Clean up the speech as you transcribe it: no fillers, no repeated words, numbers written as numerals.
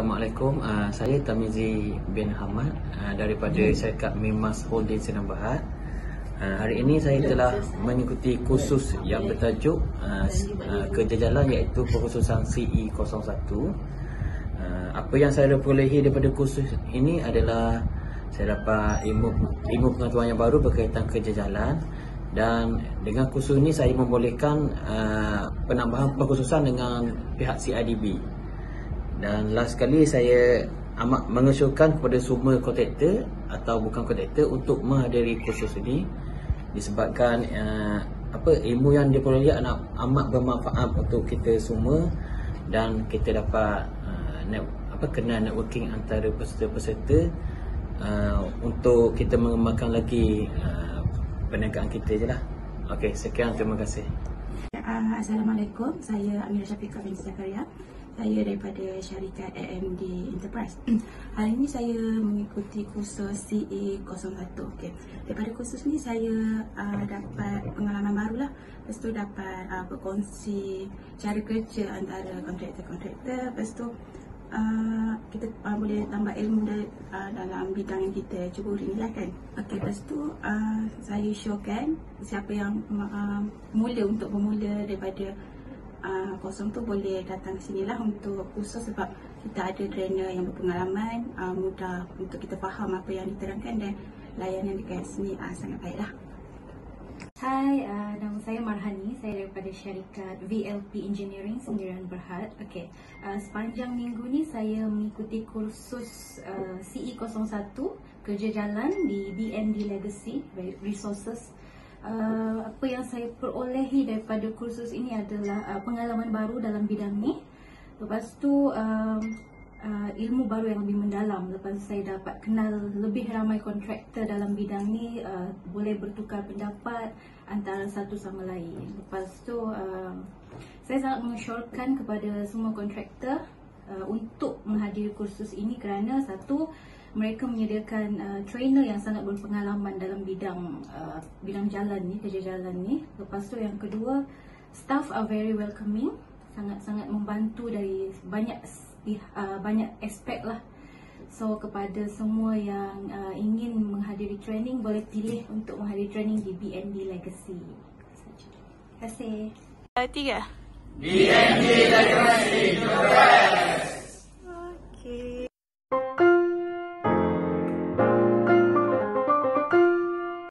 Assalamualaikum, saya Tamizi bin Hamad daripada syarikat Mimas Holding Sdn Bhd. Hari ini saya telah mengikuti kursus yang bertajuk kejajalan, iaitu perkhususan CE01. Apa yang saya perolehi daripada kursus ini adalah saya dapat ilmu pengetahuan yang baru berkaitan kejajalan, dan dengan kursus ini saya membolehkan penambahan perkhususan dengan pihak CIDB. Dan last sekali saya amat mengesyorkan kepada semua kontraktor atau bukan kontraktor untuk menghadiri kursus ini, disebabkan ilmu yang diperoleh amat bermanfaat untuk kita semua, dan kita dapat kenal networking antara peserta-peserta untuk kita mengembangkan lagi perniagaan kita je lah. Okey, sekian, terima kasih. Assalamualaikum, saya Amira Syafiqah binti Zakaria. Saya daripada syarikat AMD Enterprise. Hari ini saya mengikuti kursus CE01. Okay. Daripada kursus ni saya dapat pengalaman baru lah. Lepas tu dapat berkongsi cara kerja antara kontraktor-kontraktor. Lepas tu kita boleh tambah ilmu dalam bidang yang kita ceburi ni lah kan. Okay, lepas tu saya showkan siapa yang untuk bermula daripada kosong tu boleh datang ke sini lah untuk kursus, sebab kita ada trainer yang berpengalaman, mudah untuk kita faham apa yang diterangkan, dan layanan dekat sini sangat baik lah. Hai, nama saya Marhani, saya daripada syarikat VLP Engineering Sdn Bhd. Okay. Sepanjang minggu ni saya mengikuti kursus CE01 kerja jalan di BND Legacy Resources. Apa yang saya perolehi daripada kursus ini adalah pengalaman baru dalam bidang ni. Lepas tu ilmu baru yang lebih mendalam. Lepas saya dapat kenal lebih ramai kontraktor dalam bidang ni, boleh bertukar pendapat antara satu sama lain. Lepas tu saya sangat mengesyorkan kepada semua kontraktor untuk menghadiri kursus ini, kerana satu, mereka menyediakan trainer yang sangat berpengalaman dalam bidang jalan ni, kerja jalan ni. Lepas tu yang kedua, staff are very welcoming, sangat-sangat membantu dari banyak aspek lah. So kepada semua yang ingin menghadiri training, boleh pilih untuk menghadiri training di BND Legacy. Terima kasih. Tiga. BND Legacy.